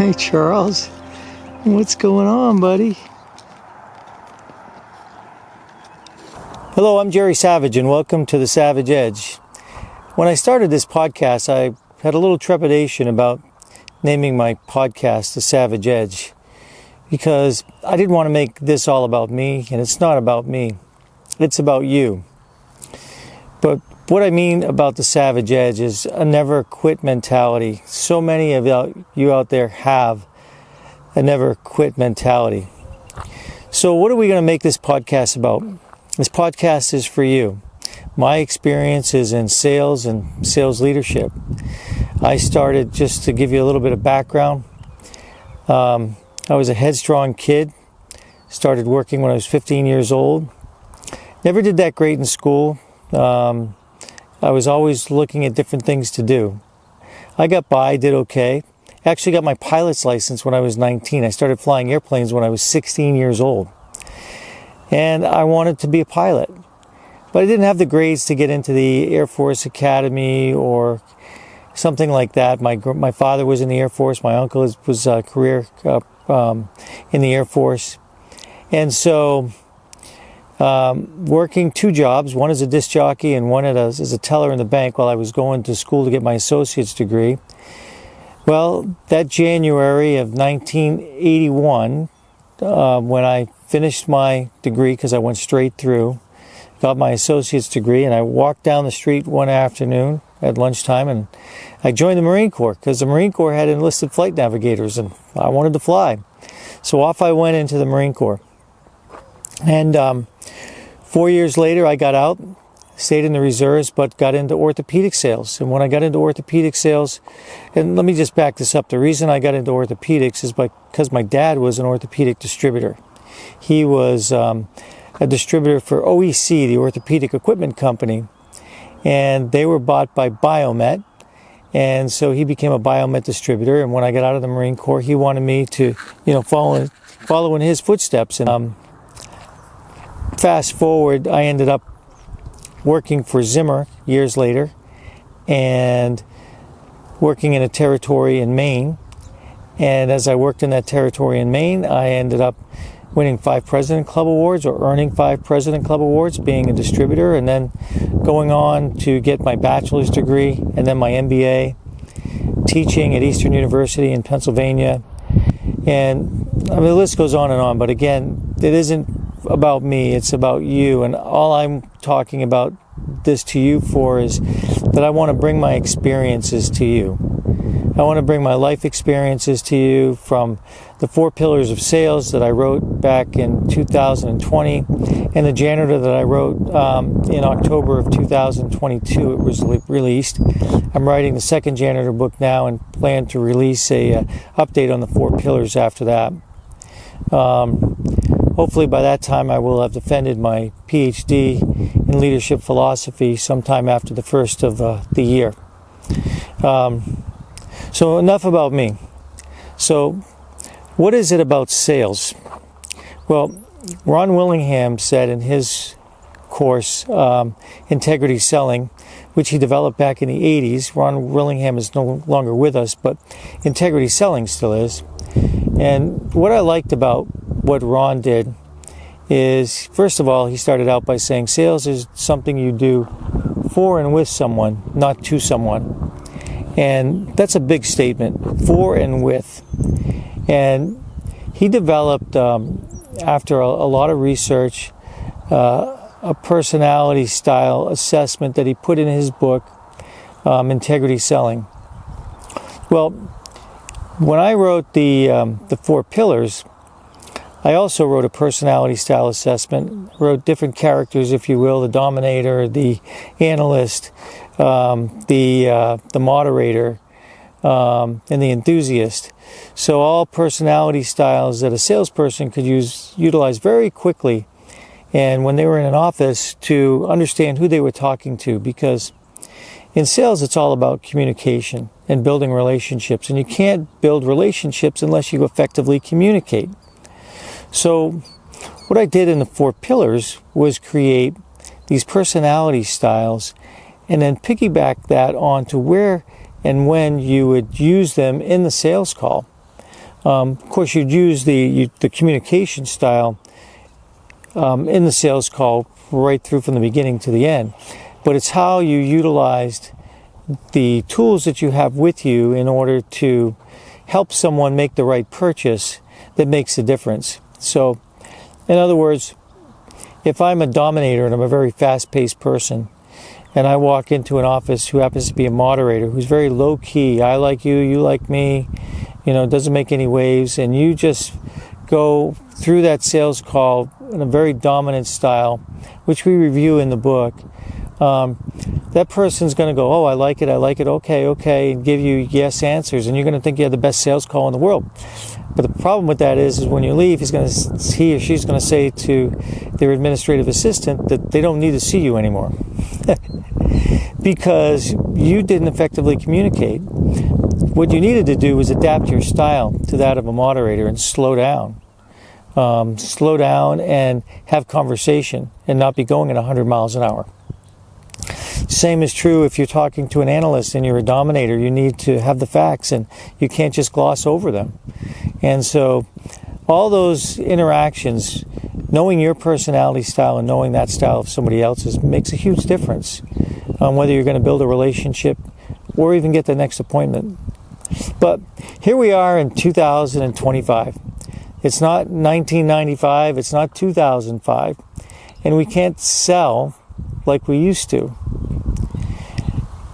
Hey Charles, what's going on, buddy? Hello, I'm Gerry Savage and welcome to The Savage Edge. When I started this podcast, I had a little trepidation about naming my podcast The Savage Edge because I didn't want to make this all about me, and it's not about me. It's about you. But what I mean about the Savage Edge is a never quit mentality. So many of you out there have a never quit mentality. So what are we going to make this podcast about? This podcast is for you. My experience is in sales and sales leadership. I started, just to give you a little bit of background, I was a headstrong kid. Started working when I was 15 years old. Never did that great in school. I was always looking at different things to do. I got by, did okay. Actually got my pilot's license when I was 19. I started flying airplanes when I was 16 years old. And I wanted to be a pilot. But I didn't have the grades to get into the Air Force Academy or something like that. My father was in the Air Force. My uncle was a career in the Air Force. And so working two jobs, one as a disc jockey and one as a teller in the bank while I was going to school to get my associate's degree. Well, that January of 1981, when I finished my degree, because I went straight through, got my associate's degree, and I walked down the street one afternoon at lunchtime and I joined the Marine Corps because the Marine Corps had enlisted flight navigators and I wanted to fly. So off I went into the Marine Corps. And 4 years later, I got out, stayed in the reserves, but got into orthopedic sales. And when I got into orthopedic sales, and let me just back this up. The reason I got into orthopedics is because my dad was an orthopedic distributor. He was a distributor for OEC, the Orthopedic Equipment Company, and they were bought by Biomet. And so he became a Biomet distributor. And when I got out of the Marine Corps, he wanted me to, follow in his footsteps. And fast forward, I ended up working for Zimmer years later and working in a territory in Maine. And as I worked in that territory in Maine, I ended up winning 5 President Club Awards or earning 5 President Club Awards, being a distributor, and then going on to get my bachelor's degree and then my MBA, teaching at Eastern University in Pennsylvania. And I mean, the list goes on, but again, it isn't about me, it's about you. And all I'm talking about this to you for is that I want to bring my experiences to you. I want to bring my life experiences to you, from the 4 Pillars of Sales that I wrote back in 2020 and the Janitor that I wrote in October of 2022. It was released. I'm writing the second Janitor book now and plan to release a update on the 4 Pillars after that. Hopefully by that time I will have defended my PhD in leadership philosophy sometime after the first of the year. So enough about me. So what is it about sales? Well, Ron Willingham said in his course, Integrity Selling, which he developed back in the 80s. Ron Willingham is no longer with us, but Integrity Selling still is. And what I liked about what Ron did is, first of all, he started out by saying sales is something you do for and with someone, not to someone. And that's a big statement, for and with. And he developed, after a lot of research, a personality style assessment that he put in his book, Integrity Selling. Well, when I wrote the 4 Pillars, I also wrote a personality style assessment, wrote different characters, if you will, the dominator, the analyst, the moderator, and the enthusiast. So all personality styles that a salesperson could utilize very quickly, and when they were in an office, to understand who they were talking to, because in sales it's all about communication and building relationships, and you can't build relationships unless you effectively communicate. So what I did in the 4 Pillars was create these personality styles and then piggyback that onto where and when you would use them in the sales call. Of course, you'd use the communication style in the sales call right through from the beginning to the end. But it's how you utilized the tools that you have with you in order to help someone make the right purchase that makes the difference. So, in other words, if I'm a dominator and I'm a very fast-paced person, and I walk into an office who happens to be a moderator who's very low-key, I like you, you like me, doesn't make any waves, and you just go through that sales call in a very dominant style, which we review in the book, that person's going to go, oh, I like it, okay, and give you yes answers, and you're going to think you have the best sales call in the world. But the problem with that is when you leave, he or she's going to say to their administrative assistant that they don't need to see you anymore because you didn't effectively communicate. What you needed to do was adapt your style to that of a moderator and slow down and have conversation and not be going at 100 miles an hour. Same is true if you're talking to an analyst and you're a dominator. You need to have the facts and you can't just gloss over them. And so all those interactions, knowing your personality style and knowing that style of somebody else's makes a huge difference on whether you're going to build a relationship or even get the next appointment. But here we are in 2025. It's not 1995, it's not 2005, and we can't sell like we used to.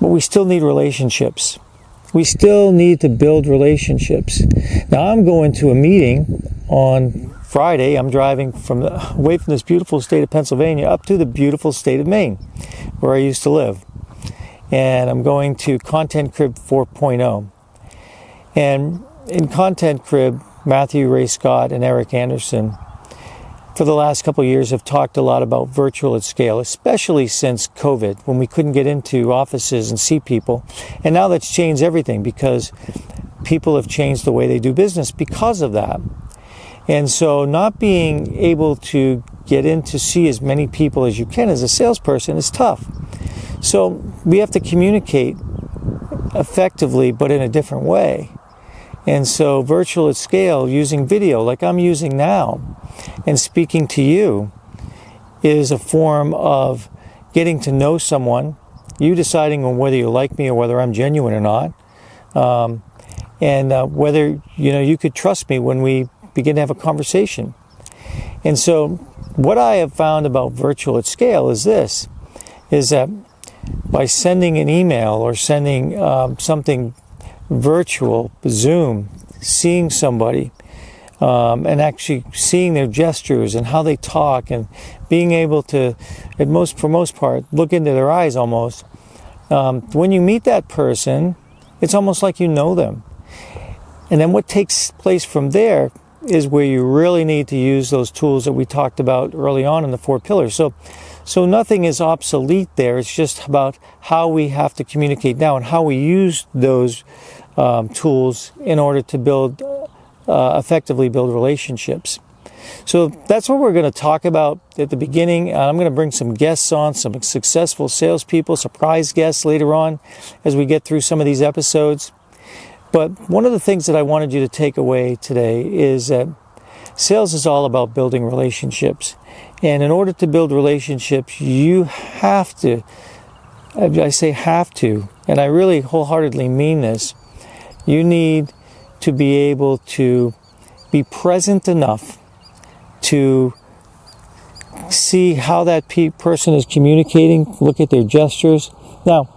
But we still need relationships. We still need to build relationships. Now, I'm going to a meeting on Friday. I'm driving away from this beautiful state of Pennsylvania up to the beautiful state of Maine, where I used to live. And I'm going to Content Crib 4.0. And in Content Crib, Matthew Ray Scott and Eric Anderson, for the last couple of years, have talked a lot about virtual at scale, especially since COVID, when we couldn't get into offices and see people. And now that's changed everything because people have changed the way they do business because of that. And so not being able to get in to see as many people as you can as a salesperson is tough. So we have to communicate effectively, but in a different way. And so virtual at scale, using video like I'm using now, and speaking to you is a form of getting to know someone, you deciding on whether you like me or whether I'm genuine or not, and whether you could trust me when we begin to have a conversation. And so what I have found about virtual at scale is that by sending an email or sending something virtual, Zoom, seeing somebody, and actually seeing their gestures and how they talk and being able to, for most part, look into their eyes almost. When you meet that person, it's almost like you know them. And then what takes place from there is where you really need to use those tools that we talked about early on in the 4 pillars. So nothing is obsolete there. It's just about how we have to communicate now and how we use those tools in order to effectively build relationships. So that's what we're going to talk about at the beginning. I'm going to bring some guests on, some successful salespeople, surprise guests later on as we get through some of these episodes. But one of the things that I wanted you to take away today is that sales is all about building relationships. And in order to build relationships, you have to, I say have to, and I really wholeheartedly mean this, you need to be able to be present enough to see how that person is communicating, look at their gestures. Now,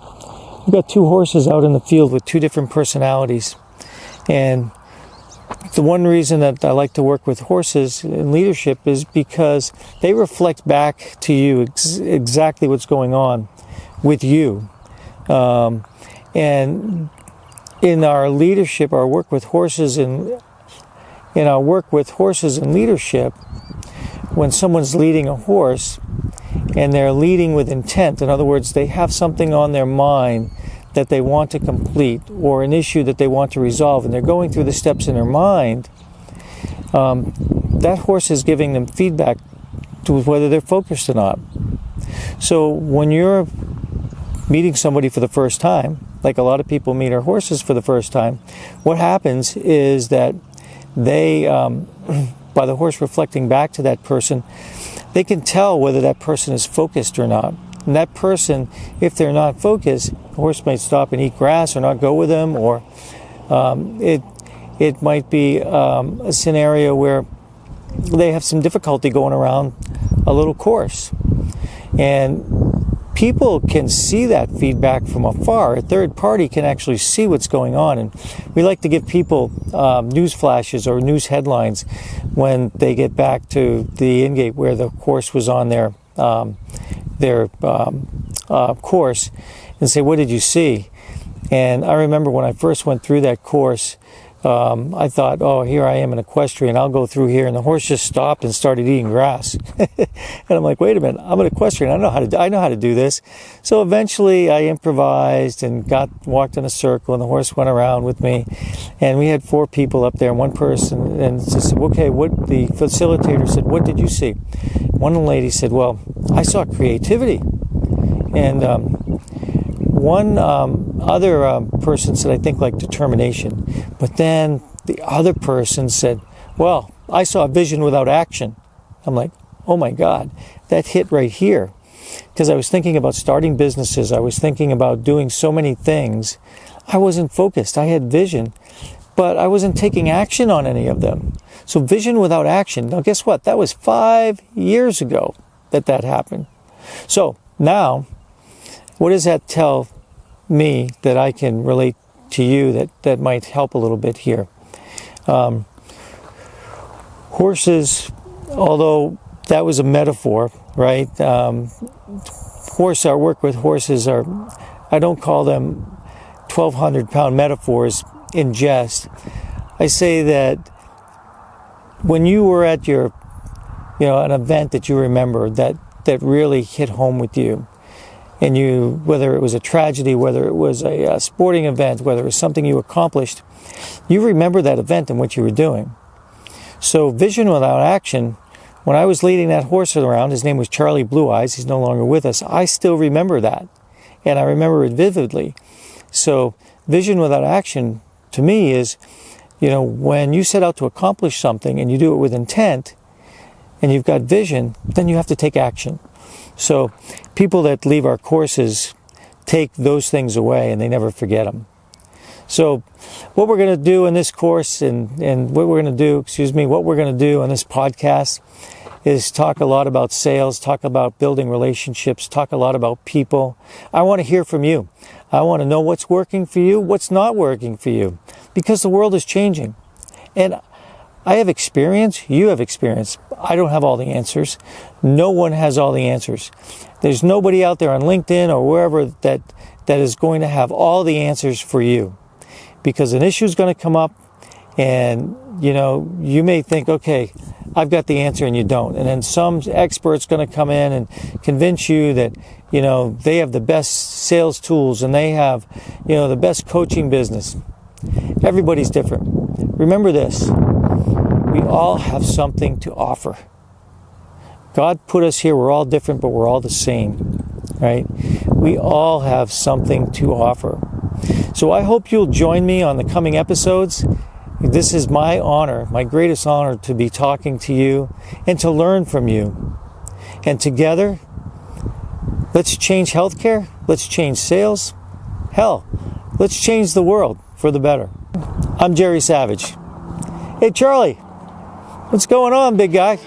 we've got 2 horses out in the field with 2 different personalities. And the one reason that I like to work with horses in leadership is because they reflect back to you exactly what's going on with you. And in our leadership, our work with horses, in our work with horses in leadership, when someone's leading a horse and they're leading with intent, in other words, they have something on their mind that they want to complete or an issue that they want to resolve, and they're going through the steps in their mind, that horse is giving them feedback to whether they're focused or not. So when you're meeting somebody for the first time, like a lot of people meet our horses for the first time, what happens is that they, by the horse reflecting back to that person, they can tell whether that person is focused or not. And that person, if they're not focused, the horse might stop and eat grass or not go with them, or it might be a scenario where they have some difficulty going around a little course. And people can see that feedback from afar. A third party can actually see what's going on. And we like to give people news flashes or news headlines when they get back to the in-gate where the course was on their course, and say, what did you see? And I remember when I first went through that course, I thought, oh, here I am an equestrian, I'll go through here, and the horse just stopped and started eating grass. And I'm like, wait a minute, I'm an equestrian, I know how to do this. So eventually I improvised and walked in a circle, and the horse went around with me, and we had 4 people up there, and one person, and said, okay, the facilitator said, what did you see? One lady said, well, I saw creativity. And one other person said, I think, like determination. But then the other person said, well, I saw vision without action. I'm like, oh my God, that hit right here. Because I was thinking about starting businesses. I was thinking about doing so many things. I wasn't focused. I had vision, but I wasn't taking action on any of them. So vision without action. Now, guess what? That was 5 years ago that happened. So now, what does that tell me that I can relate to you that might help a little bit here? Horses, although that was a metaphor, right? Our work with horses I don't call them 1,200-pound metaphors in jest. I say that when you were at an event that you remember that really hit home with you, and whether it was a tragedy, whether it was a sporting event, whether it was something you accomplished, you remember that event and what you were doing. So vision without action, when I was leading that horse around, his name was Charlie Blue Eyes, he's no longer with us, I still remember that. And I remember it vividly. So vision without action, to me, is, when you set out to accomplish something and you do it with intent, and you've got vision, then you have to take action. So people that leave our courses take those things away and they never forget them. So what we're going to do in this course and what we're going to do on this podcast is talk a lot about sales, talk about building relationships, talk a lot about people. I want to hear from you. I want to know what's working for you, what's not working for you, because the world is changing. And I have experience, you have experience. I don't have all the answers. No one has all the answers. There's nobody out there on LinkedIn or wherever that is going to have all the answers for you. Because an issue is going to come up and, you may think, okay, I've got the answer, and you don't. And then some expert's going to come in and convince you that, they have the best sales tools and they have, the best coaching business. Everybody's different. Remember this. We all have something to offer. God put us here. We're all different, but we're all the same, right? We all have something to offer. So I hope you'll join me on the coming episodes. This is my honor, my greatest honor, to be talking to you and to learn from you. And together, let's change healthcare. Let's change sales. Hell, let's change the world for the better. I'm Gerry Savage. Hey, Charlie. What's going on, big guy?